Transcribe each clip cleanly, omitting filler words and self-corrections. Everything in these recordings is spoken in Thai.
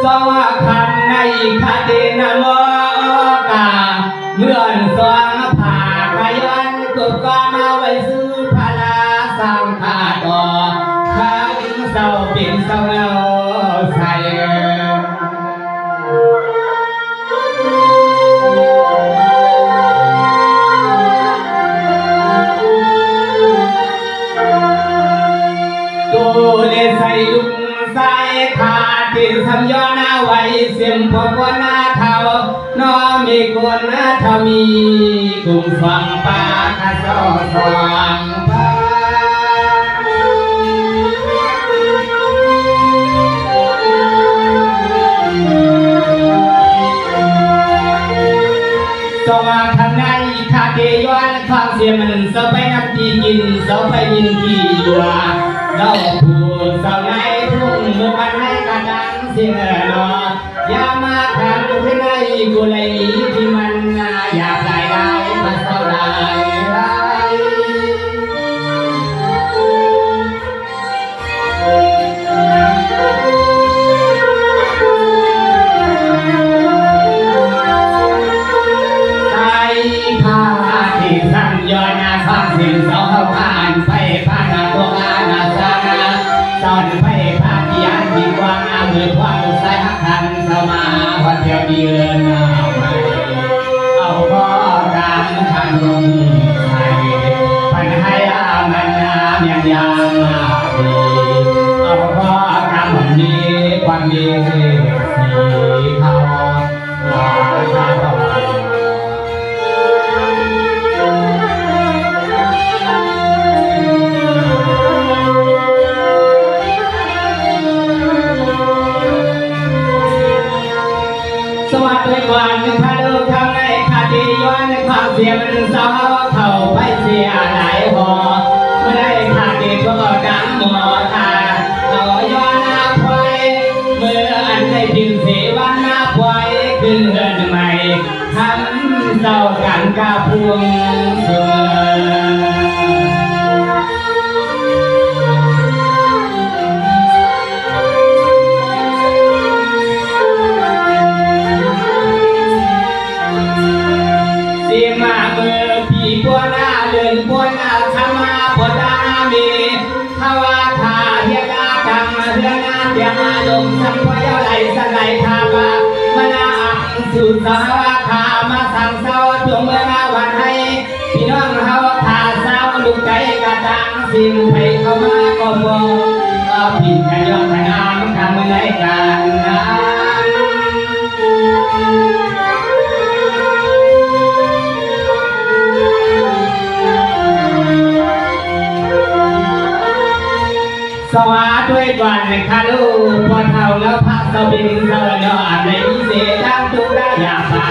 สวัสดิ์ในคดีนโมกาเมื่อนสวงผ่าขยันกุกก็มาไว้ซื้อพลาสังขาต่อข้างเศร้าเป็นเศร้าเราใส่ใส่ลุงใส่ขาที่ทำย้อนเอาไว้เสียมพอวันหน้าเท่าน้อมีคนหน้าเท่ามีกุ่มฟังปาคาซอสว่างพาสว่างทางในคาเดย้อนความเสียมันเสไปน้ำจีกินเสไปยินกี่ว่าเราผู้สาวในทุ่งมือปันให้กระดังเสียงรอยามาทำที่ไหนกูเลยหนีที่มันอยากได้มาเท่าไรใส่ผ้าที่สั่งย้อนฟังเสียงสาวผ่านไปผ่านพวกอาสาตอนไปพาที่ยันดีกว่าเมื่อความใส่หักทันสมาวันเดียวเดือนเอาไปเอาพ่อกางขันลงใส่ปัญให้อามันเมียนยามดีเอาพ่อกางมันดีความดีสีเขาชาตะวันสวัสดีวันพระลูกทำในคดีย้อนความเสียมันเศร้าเข้าไปเสียหลายหอเมื่อได้คดีก็ดังหมอตาเขาย้อนน้าพลอยเมื่ออันได้ดินเสวันน้าพลอยขึ้นเงินใหม่ทำเศร้ากันกาพวงเสือปัวนาเดินปัวนาธรรมะปัวนามีภาวะธาเฮียนาตังเฮียนาเตียนาลมสัมพยาไหลสลายธามามนาสุสาวะธามาสังเศร้าตัวเมื่อนาวันให้พี่น้องเฮาธาเศร้าลูกใจกระตังสิ่งให้เข้ามาก็บอกผิดกันยอมกันน้ำทำเมื่อไรกันนะสวัสดีวันคาลูพอเท่าแล้วพักสบินเสยอดในพิเศษทั้งทุกได้ยาป่า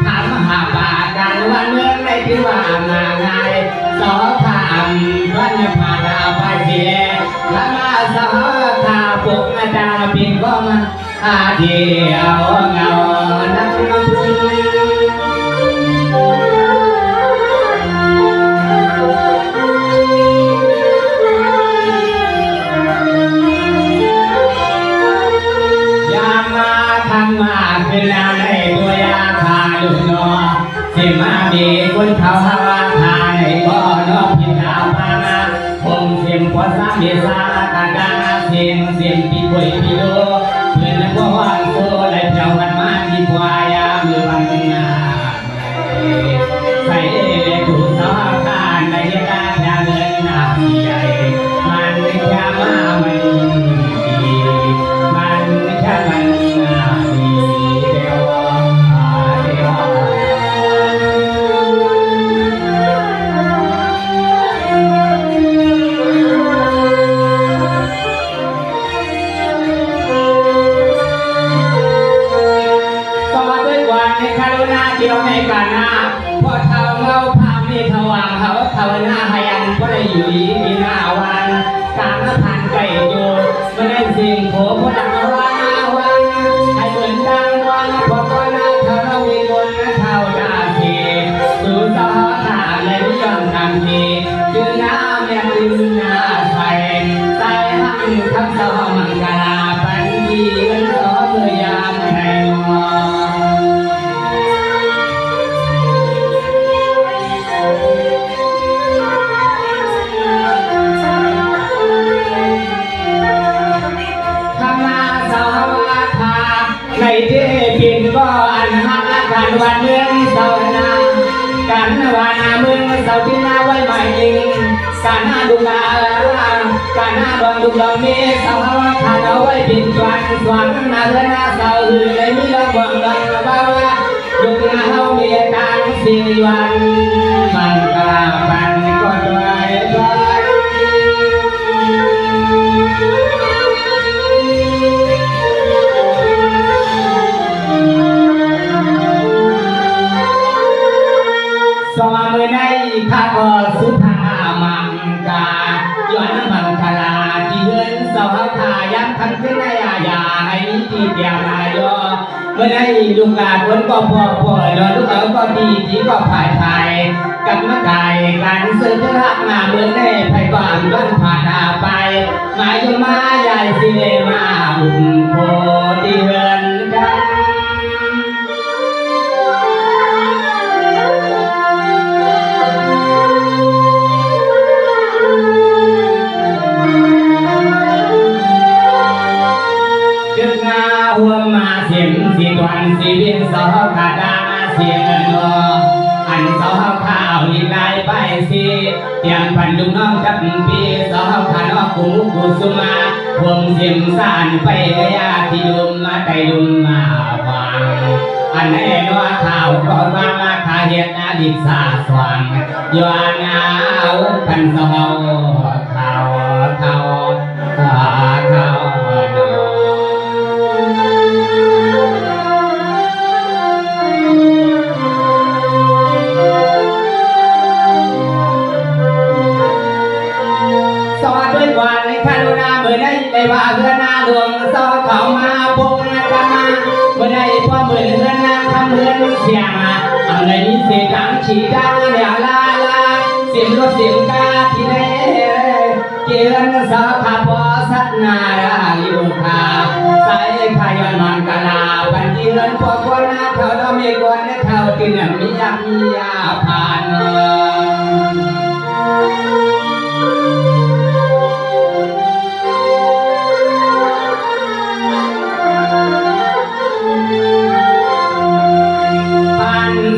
ถามหาป่าการวันเมืองในที่ว่ามาไงสอถามวันผ่าดาไปเสียละมาสอถาปุกอาจารย์ปิ่นก็มาเดียวเงานักน้ำพึ่งเป็นนางในตัวยาพาลุนนอสิมามีคนเขาหาวาทาในบ่อนอพิดาพานาคงเสียมพอสามีสาตาดาเสียงปีป่วยปีโลเพื่อนก็ว่างโซ่และเจ้าวันมาดีกว่ายามือวันนาใส่ถูกสาวทานในยาแทนเงินหน้าใหญ่มันแค่มามันดีมันแค่มันเดียวในกันนะพอเท่าเราพามีทวังเขาภาวนาพยังก็ได้อยู่ดีมีหน้าวันกลางน้ำพันไก่อยู่ไม่ได้สิ่งโผล่พอดังวันให้เหมือนดังวันพอก็น่าเท่าเรามีบนเท่าดาทีดูต่อตาและนิยมทันทียืนน้ำยังยืนหน้าใส่ใส่หันทั้งสองมังกรปันดีกันต่อเมื่อยา หักการวันเมืองเสานาการวานาเมืองเสาที่นาไว้ใหม่เองการหน้าดุกาการหน้าดองดุดองมีเสาทานเอาไว้ปิดจวนสวนนาเรือนนาเสาหือเลยมีระวังดังบ้าดุกาเฮามีการสี่วันมันกลาบันก็ด้วยสมามือในข้าก็สุธามังกาย้อนมังคลาที่เฮือนเสาทายักคันขึ้นในอาญาให้มีที่เดียวนายอเมื่อได้ลูกหลานคนก็พอดอนลูกเอาก็ดีที่ก็ผ่ายไทยกับมะไก่การเสือหักหน้าเมืองในไผ่บ้านบ้านผ่านไปหมายถึงมาใหญ่สิเลมาบุญโพที่เฮือนกันหัวมาเสียงสีตวันสีเวียนเสาขาดาเสียงนออันเสาข้าวอีกได้ไปสิเตียงพันลุงน้องจับปีเสาขานอกกุมุกุสุมาพวงเสียงสานไปกะยาที่ลุมมาไตลุมมาวางอันไหนนัวข่าวก็ว่ามาขาเห็ดนาดิสาสว่างย้อนเอาพันเสาข่าววันในคารุณาเมื่อได้ไปว่าเฮือนนาหลวงเสาเขามาพงกันมาเมื่อได้พ่อเมื่อเฮือนนาทำเฮือนเสียงอันไหนมีเสียงดังฉีดังเดียวลาเสียงรถเสียงกาที่ไหนเกี่ยนเสาขาพอสัตนาอยู่ขาใส่ขยันมันกะลาพันที่เฮือนพวกคนนาเขาต้องมีคนในเขากินมียาผ่าน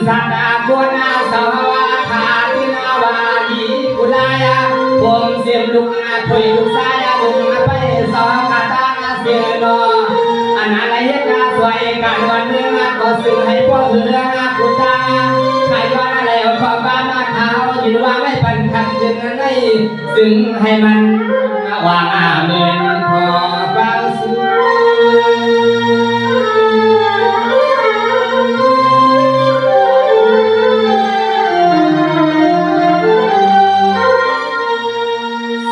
สัตาบุญอาสาวาคาทินาวาดีกุลายาผมเสียมลุกนาคุยลุกสายบุญไปสองคาตาเสียนออันอะไรนาสวยการวันเมืองก็ซึ่งให้พวกเรือกุตาใครว่าอะไรขอบ้านเท้ายืนวางไม่ปันคันจึงนั้นซึ่งให้มันวางเงินพอบางสุ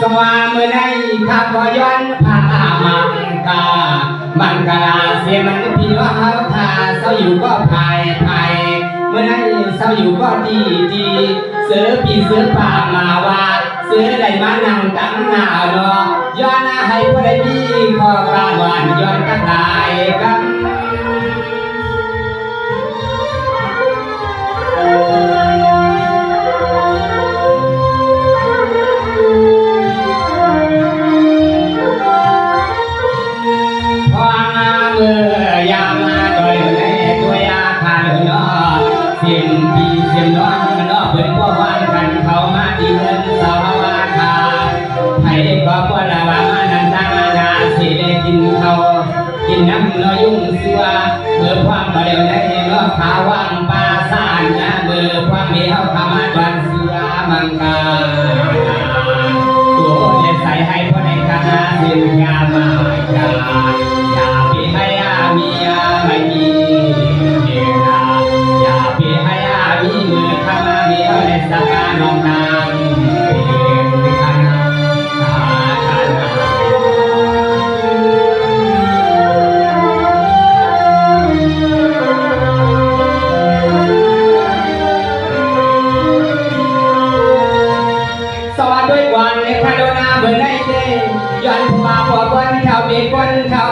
สวาเมื่อได้ข้าพย้อนผ่ามังกาเสียมันพี่ว่าเขาทาเศร้าอยู่ก็ภายเมื่อได้เศร้าอยู่ก็ดีเสือปีเสือป่ามาว่าเสือได้มานั่งตั้งหน้ารอย้อนให้ผู้ใดมีข้อกราบวันย้อนก็ตายกันกินน้ำน้อยยุ่งเสือเมื่อความมาเร็วได้รอบขาว่างปลาสานนะเมื่อความมีเขาทำมาดวันเสือมังกาตัวเล็กใส่ให้พ่อในคณะสินยามาอย่าพี่ให้มีไม่มีเดียนาอย่าพี่ให้มีมือข้ามามีเอาในสักการน้องนางเป็นคณะย้อนมาพอบนเขามีคนเขา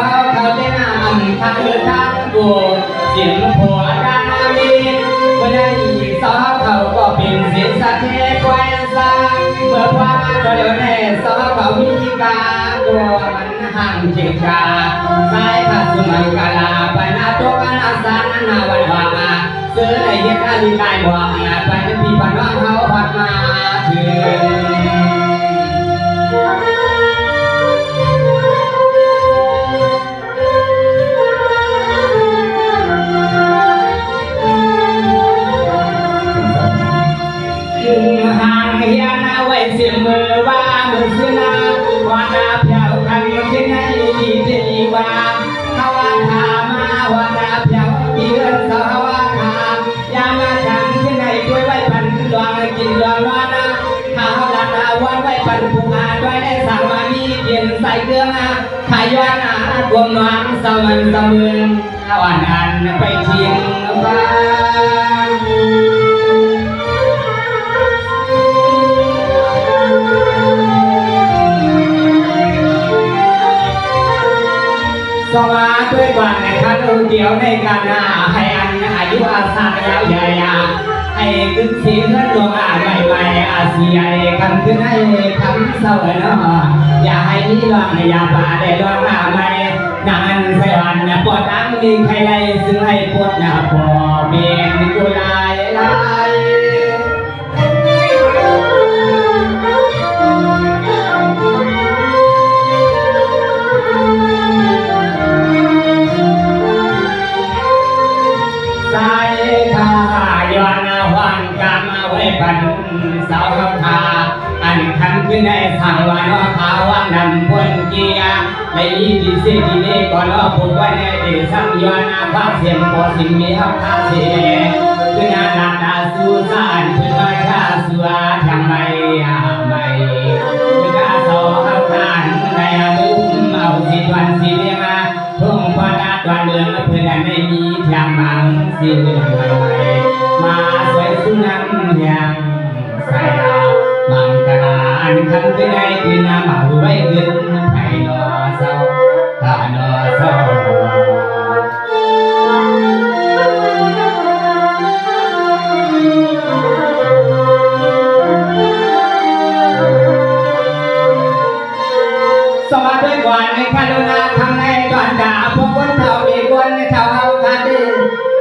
เต้นทางทางกูเสียงผัวดามีเมื่อได้สอเขาก็เป็นเสียงสะเทควยซาเมื่อความก็เดี๋ยวแน่สอเขามีกาตัวมันห่างเฉียงชาสายขัดสุมังกาลาปนาตัวนาสานาวันวา ได้เฮ็ดอาลีกายบ่ไปพี่ปน้องเฮาพัดมาถึงห่างเฮียนาไว้เสียมือว่ามือเสียนาว่านาเพียวกันที่ไหนดีดีว่าเขาว่าถามมาว่านาเพียวที่เอิ้นสาวว่าถามยามาจังที่ไหนด้วยไว้ปันดวงกินดวงว่านะเขาละนาวันไว้ปันผู้อาด้วยได้สามามีเย็นใส่เครื่องขายย้อนกลมน้ำสมันสมึงวันอันไปเที่ยงบ้านสมาด้วยกว่าในขั้นเดียวในการให้อันอายุอาสายาวใหญ่ให้ขึ้นสีเงินดวงใหม่ๆอาเซียคำขึ้นให้คำเศร้าเนาะอย่าให้มีรองอย่าป่าได้รองใหม่นานไฟวันปวดตั้งมีใครไรซึ่งให้ปวดหน้าพอเมียนกุลายลายสายข้าย้อนวันกามาไว้ปันสาวขาวอันคำขึ้นในทางวันว่าขาวว่านำพ้นเกียร์ไม่มีที่เสียที่นี่ก่อนว่าผมว่าในเดือดซ้ำย้อนฟ้าเสียงพอสิ่งมีคาเสียคืองานหนาสู้สานเพื่อมาฆ่าสัวทำไมไม่คือการสอข้าวทานในมุมเอาสิวันสิเรียมาทุ่งพอดาตวันเมืองเพื่อนไม่มีทางมังสิเรื่องอะไรมาสวยสุนันยังใส่มังกรานคำที่ได้คือน้ำเอาไว้เกินไผ่นอเศร้าตานอเศร้าสวัสดีกว่าในคารุณาทำในตอนด่าพวกคนเท่ามีคนเท่าเอาคาดี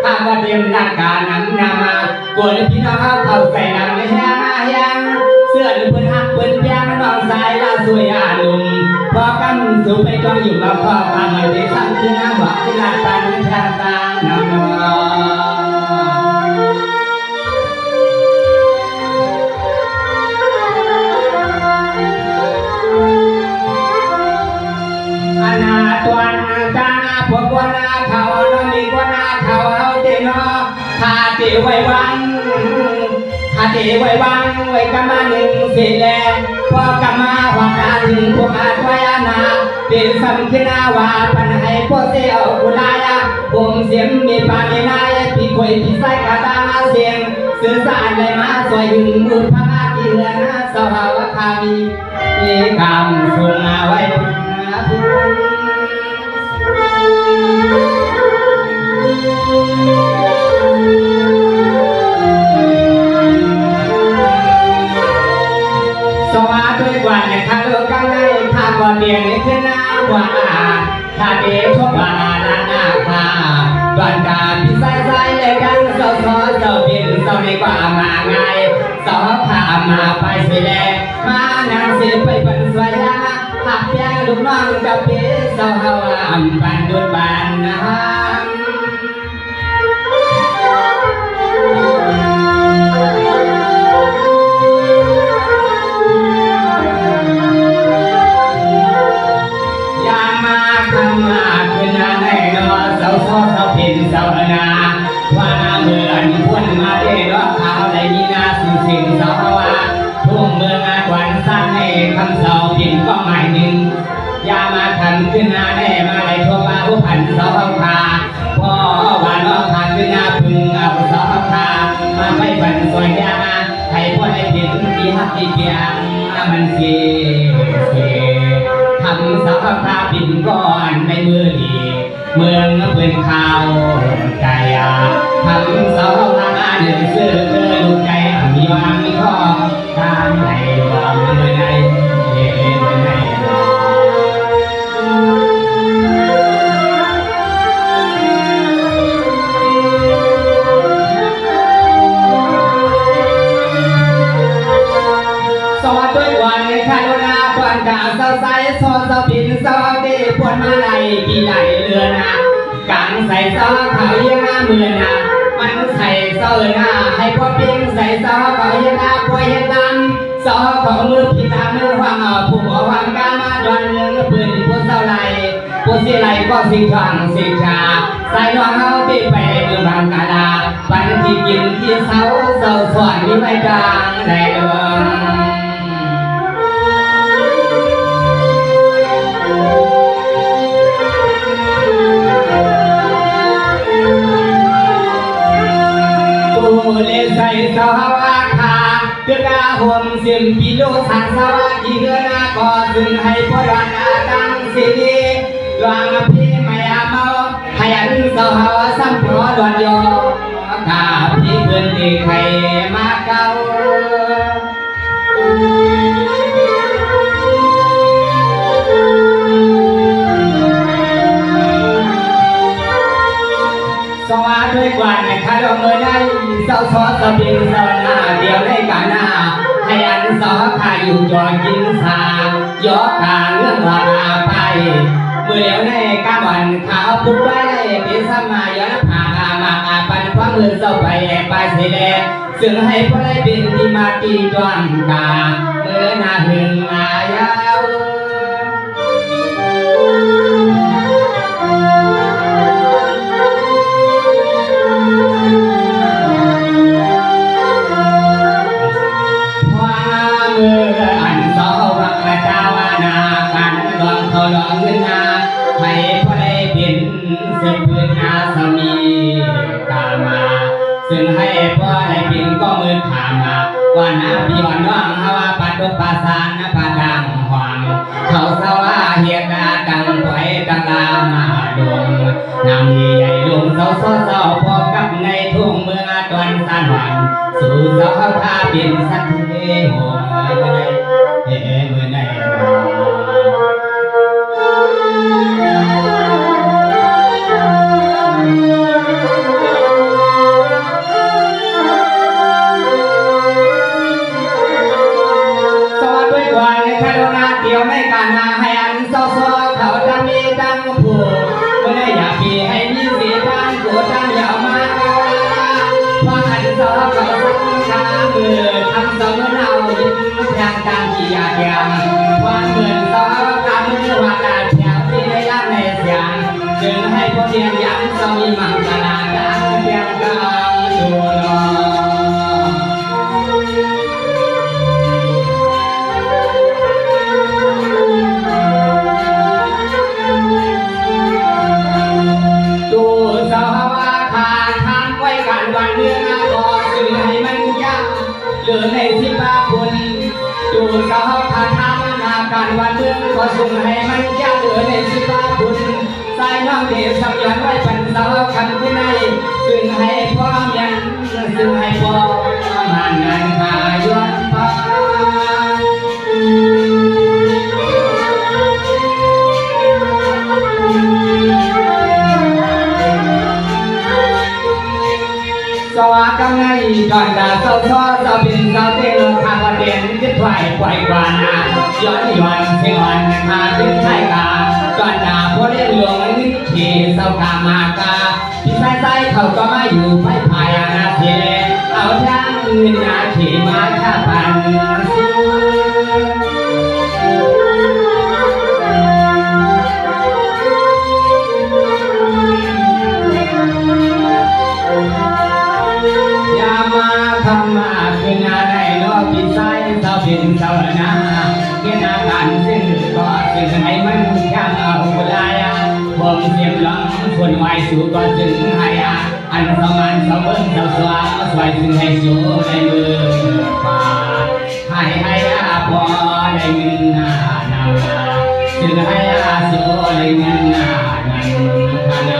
ข้าก็เตรียมนักการนำนามากวนพี่น้องเขาใส่นำในแห่ยังเสื้อหรือเพื่อนหักเพื่อนแย่งน้องสายลาสวยอาลุงพอกำสูไปต้องอยู่กับพ่อทำให้ได้สั่งที่น้ำหวานที่ลาตันชาตานำนอนาตัวนาจานาพวกวันนาเขาโนมีวันนาเขาเอาเจนอขาเตไว้วันขาเตไว้วันไว้กำมาหนึ่งเสียแลพอกำมาหัวตาถึงพวกอาตัวนาเป็นสัมขินาวาปัญให้พวกเสียวกุลายผมเสียงมีปามีนายพี่คอยพี่ใส่กาตามาเสียงสื่อสารเลยมาสวยหึงมือพระอาทิตย์เรือนสภาวะคามีคำสูงเอาไว้สวัสดีวันในข้าลูกกำลังข้าก่อนเดียงในขึ้นหน้าว่าข้าเดียชกว่าด้านหน้าข้าก่อนการพิสัยใจเลยกันสาวเจ้าเป็นสาวในกว่ามาไงสาวข้ามาไปสิแลมานั่งเสียไปเป็นสวยหักแย่ลูกน้องกับเพื่อนสาวเฮาอันปันดุดบานนะเสานาว่าเมืองพ้นมาได้รอขาวได้มีนาสิ่งเสาว่าทุ่งเมืองกวนสั้นในคำเสาเพียงก็หมายหนึ่งยามาทันขึ้นนาได้มาได้ทั่วมาผู้พันเสาคาพ่อว่าน้องขาขึ้นนาพึงเอาเสาคามาไปบันสวยยามาให้พ่อได้เห็นที่ฮักที่เพียงมันเสียทำเสาคาปิ่นก้อนในมือดีเมืองเป็นข่าวใจทำสองอาเดินเสื้อลูกใจมีวางมีข้อการไหนวางเมื่อไหนเมื่อไหน ซอเขายังมือหนามันใส่เสื้อหน้าให้พ่อเพียงใส่ซอเขายังพ่อยังตามซอของมือพิตามือวางผู้หัววางกามาดอนเมืองปืนผู้เศร้าไหลผู้เสียไหลก็สิ่งทางสิ่งชาใส่น้องเอาที่ไปเมืองบางกาลาวันที่กินที่เสาสวนมีไม่กลางในเมืองเลใส่สาวาคาเกือกาห่มเสียมปีโลสันสวัสดีเกือนาก็ซึ่งให้พ่อดอนอาตังสิดีลวงพี่ไม่อาเมาให้อันสาวสัมผัสดอนโยกาพี่เพื่อนที่ใครมาเก่าสวัสดีกว่าในคาร์ลเมื่อได้เศร้าซอสบินเศร้าหน้าเดียวในกาหน้าให้อันสอขาอยู่จอกินสายกกาเรื่องว่าไปเมื่อเดียวในกาบันขาวปุ๊บไว้เป็นสมัยย้อนผ่านมาปันความมือเศร้าไปไปเสียแดงซึ่งให้พ่อได้เป็นที่มาตีจวงกาเมื่อหน้าหึงอายาวอันสาววักเจ้าวนากันดวงเขาดวงเงินนาให้พ่อได้เป็นเสือพื้นนาสามีตามาซึ่งให้พ่อได้เป็นก็มือขามาว่านาพี่อ่อนน้องฮาวาปัดดปาสานนาปาดังหวังเขาสาวาเฮียกาดังไว้ดังลามาดงนำใหญ่ลงเศร้าเศร้าพอกับในทุ่งเมืองตอนสันวันสู่สาวพาเป็นสัตว์เลี้ยงหัวเมื่อใดสวัสดีกว่าในคาโดนาเดียวในการนาให้อันโซเขาจะมีดังผูกเมื่อใดอยากมีให้มีสีดังกูดังยาวมาเอาละเพราะอันโซเขาสังชามือทำสมเรายิ้มแทนการที่อยากยังความเหมือนโซการมือว่าการแถวที่ได้รับในเสียงจึงให้พ่อเทียนย้ำสมีมังกรดังเพียงกลางดูนอเหลือในที่บ้าคุณดูสาวพาทำนาการวันเมืองก็ส่งให้มันยากเหลือในที่บ้าคุณสายน้องเดชสับย้อนไว้เป็นสาวคำที่ในซึ่งให้พ่อยันซึ่งให้พ่อมันนั้นหาย้อนไปสวัสดีไงตอนดาเศร้าซ้อเศร้าเป็นเศร้าเต้นทางประเด็นยึดไหวปล่อยกว่านาย้อนเสียงอ่อนมาถึงไทยกาตอนดาพอเล่นหลวงนิขีเศร้ากามากาพี่ชายใจเขาก็มาอยู่ไม่พายนาเทเอาทั้งเงินนาขี่มาชาปันธรรมะคือนาในโลกพิสัยเศร้าเป็นเศร้านาเกี่ยนาการซึ่งก็ซึ่งให้มันข้างเอาลายผมเสียมหลังคนไหวสู่ก็จึงให้อันสมันสมบูรณ์เศร้าสวาสวยซึ่งให้สู่ในมือป่าให้พอได้เงินนานำซึ่งให้สู่ได้เงินนานั้นขณะ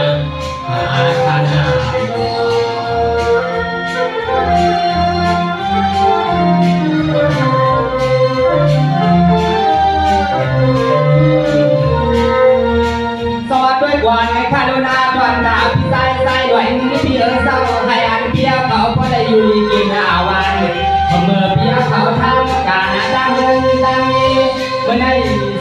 วันในคาโดนาตอนดาวพี่ใจด้วยพี่เศร้าให้อันเพียเขาพอได้อยู่ดีกินวันเมื่อเพียเขาทำการดังนี้เมื่อได้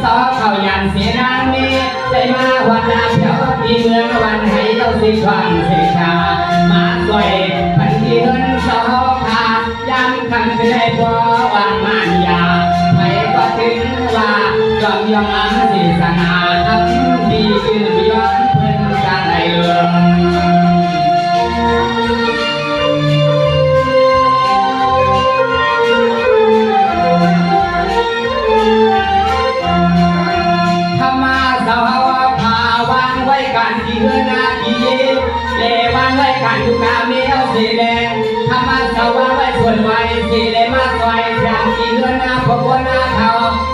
ซอเขายันเสียนางนี้ได้มาวันนาเพียวที่เมืองวันให้เรา สิความเสียชามาสวยพันที่เฮินสองขาย้ำคำเป็นได้บ่วางมันยาไม่ก็ถึงว่าจอมยอมอันศิษนาทำดีคือย้อนเพิ่นกันได้เรื่อง ธรรมะสาวกพาวางไว้กันที่เฮือนาทีเลวางไว้กันทุกนาเมียวสีแดงธรรมะสาวกไว้ส่วนไว้สีแดงมาซอยแทนที่เฮือนาพบว่านาเขา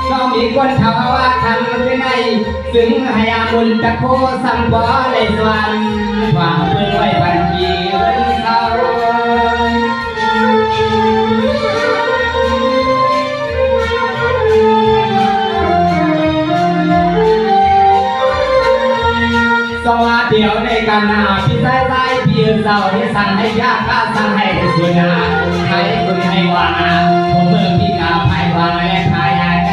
น้องมีคนเขาว่าทำเป็นไงถึงหายามุนตะโคสัมบ่เลยสวรรค์วางเพื่อไว้บันทีเฮือนเขาสวัสดีในกันนาพี่สายสายพี่เศร้าที่สั่งให้ยากข้าสั่งให้สุนาให้คุณให้วางผมเมื่อพี่กาไพ่วางและพายใจ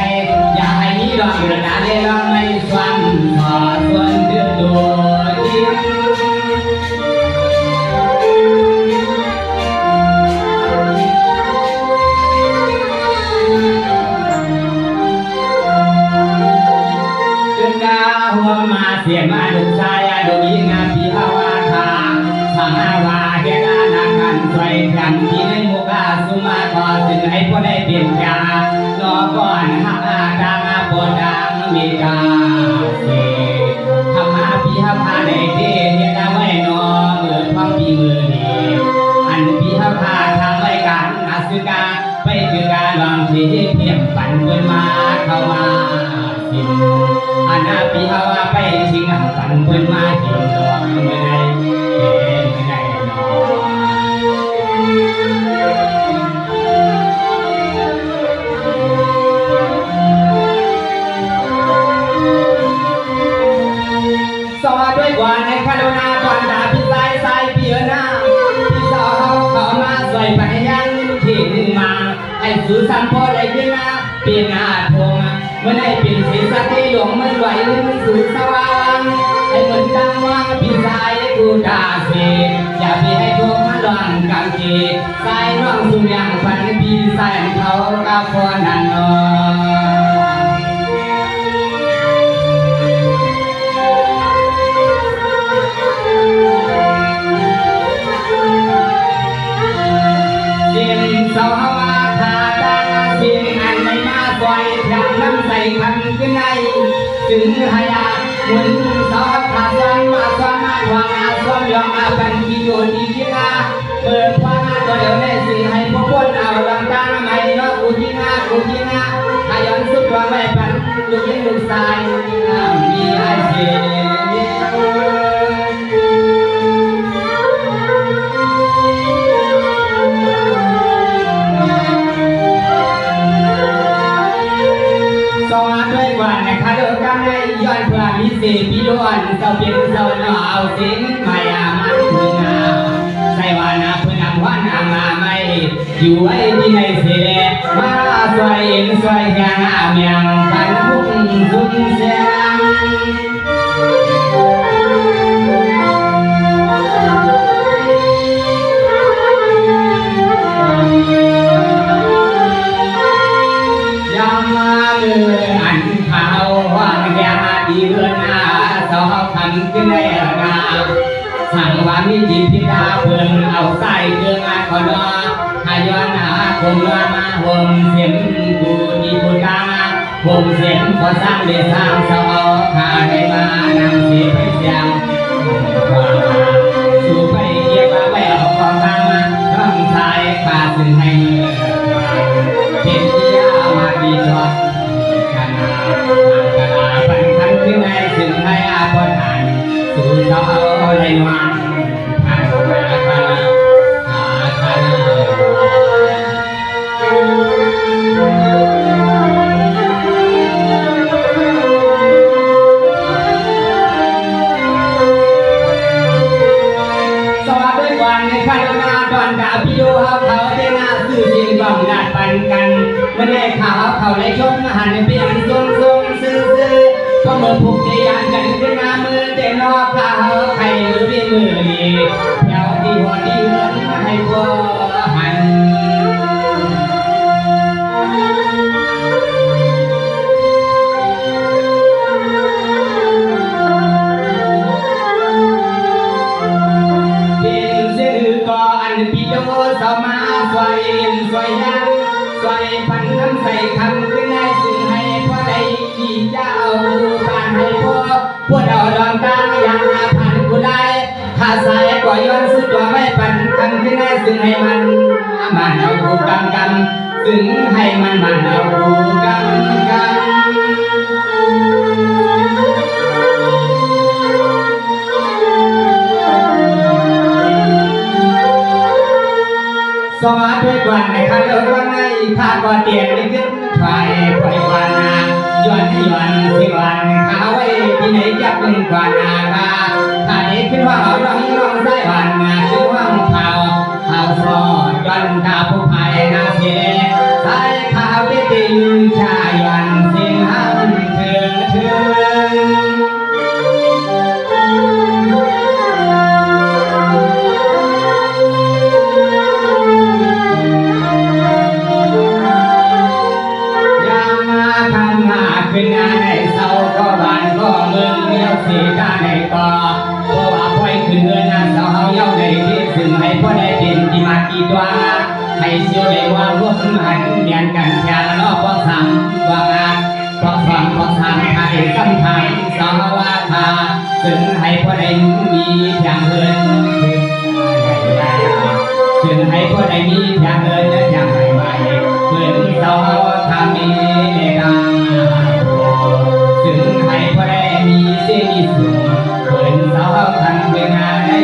อย่าให้มีดอกเดือดาได้ร้องไม่สวนขอส่วนเดือดดวงยิ้มหัวมาเสียมาดุใจดุยิงพี่ฮาวาทาสังาวาเฮนานากันสวยจันที่ในมุกาสุมาขอถึงให้พ่อได้เปลี่ยนจานอก่อนหาดังปวดดังมีกาเสทำมาพี่ฮาพาได้เที่ยงไว้นอเมื่อพังพี่มือนี้อันพี่ฮาพาทางไว้กันอาสุกาไปคือการลองที่เพียงปั่นเกินมาเข้ามาสิ้นอันนาปีฮาวาไปชิงปันเพิ่นมาเกี่ยวดวงเมื่อใดเมื่อใดนอสวัสดีกว่าในคาโดนาก่อนดาพี่สายสายเปียนาพี่สาวเขามาสวยไปยังที่หนึ่งมาให้สู่สัมพอได้ยินนะเปลี่ยนหน้าทงเมื่อได้เป็นศีรษะที่หลวงมันไหวมันสู่สว่างให้เหมือนดังว่างพี่สายกูดาเสอย่าพี่ให้ทงมาลองกังเกสายน้องสุยังพันพี่สายเขากับพอนันนอสาวาทาตาเสียงอันไม่มาปล่อยพระน้ำใส่คันขึ้นในถึงหายาหมุนสาวขาซ้อนมาซ้อนมาควางอาซ้อนยองอาบันกิโยดีจิงาเปิดควางอาตัวเดียวในสิ่งให้พวกคนเอาลังตาไม่เนาะกูจิงาขยันสุดว่าไม่ปันลูกยิงลูกชายมีไอเสียสวัสดีวันในคาร์ดกันในย้อนเพื่อมิเศษพิล้วนเจ้าเป็นเจ้าหน้าเอาสิ่งไม่อามันพึ่งอาใส่วานาพึ่งนำวันอามาไม่อยู่ไว้ที่ในเสดมาสวยเอ็นสวยงามเมียงปันพุ่งสุนเสียงยามมาเมื่ออันเขาว่างยาดีเฮือนอาสาวคำขึ้นในนาสั่งว่ามีจิตพิดาเพิ่งเอาใส่เครื่องอาคอนอหายอนอาคมมาห่มเสียงกูดีกูตาห่มเสียงพอสร้างได้สร้างสาวขาได้มานำเสียไปเสียงสู่ไปเยี่ยมไปออกของทางน้องชายขาดสิ่งให้เป็นที่ยามาดีชอบกันนากันนาปันทันขึ้นในสิ่งให้อาพรานสู่สาวได้มาทางมาคาคาสวัสดีวันในคาโดนาตอนดาพิโยเขาได้นาสื่อสิ่งกล่องดัดปันกันเมื่อได้ข่าวเขาได้ชมหันในเพียงทรงซื้อพอเมื่อผูกในยานกันขึ้นมามือเจนอเขาใครหรือพี่มือ ศัยกว่าย้อนสุดตัวไม่ปันคันที่แน่ซึ่งให้มันเอากูกำซึ่งให้มันเอากูกำสวัสดีวันในคันเลิกวันในข้าก็เตียนได้ขึ้นไฟปล่อยวันนาย้อนสิวันข้าไว้ที่ไหนจะเป็นกว่านาคาถ้านี้ขึ้นว่าเราร้องใส่วันนาขึ้นว่าข่าวซอย้อนตาผู้ภายนาเสียสายข่าวที่ติงชาย้อนสิ่งห้ามเถิงขึ้นงานในเสาก็บานก็เมืองเลี้ยวสีตาในต่อเพราะว่าพ่อยขึ้นเงินงานเสาเฮาเย้าในที่ซึ่งให้พ่อได้เป็นที่มากี่ตัวให้เสียวได้ว่าพวกหันเรียนกันแค่ละนอกพวกซ้ำว่างานพวกซ้ำให้ซ้ำทางเสาว่าทาซึ่งให้พ่อได้มีทางเงินซึ่งให้พ่อได้มีทางเงินและทางใหม่เพื่อนเสาทำมีในดังซึ่งให้พ่อได้มีเสียงสูงเปิดเสาทันเวลาได้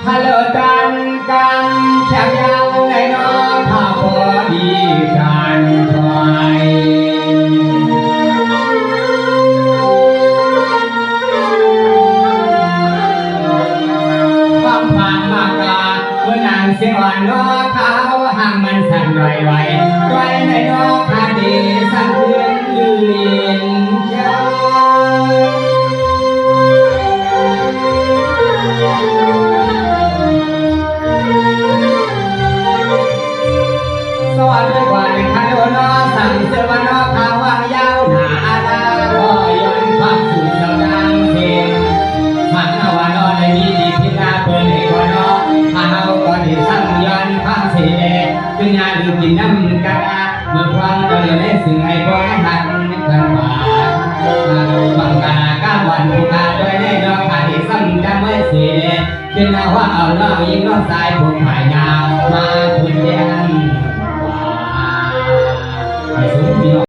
ฮัลโหลดันกันแค่ยังในน้องข้าพอดีกันคอยความผ่านมากาเมื่อนางเสียงอ่อนน้อเขาห่างมันสั่นไหวด้วยในน้องคาดีสั่นเพื่อนลื่นเจ้าสวัสดีวันคันโดนสั่งเสื้อวันขาววางยาวหนาตาพ่อย้อนความสุขสำนักเสียงหันเอาวันได้มีดีพิจารเปิดให้ก่อนถ้าเอาก่อนที่สั่งย้อนความเสียคืองานหรือกินน้ำกระดาเมื่อความก็เลยได้สิ่งให้พ่อให้ทันกันว่าบังกาก้าวันผู้ขาด้วยได้ดอกขาที่สั่งจำไว้เสียเป็นว่าเอาล่อยิงน้องสายผู้หายงา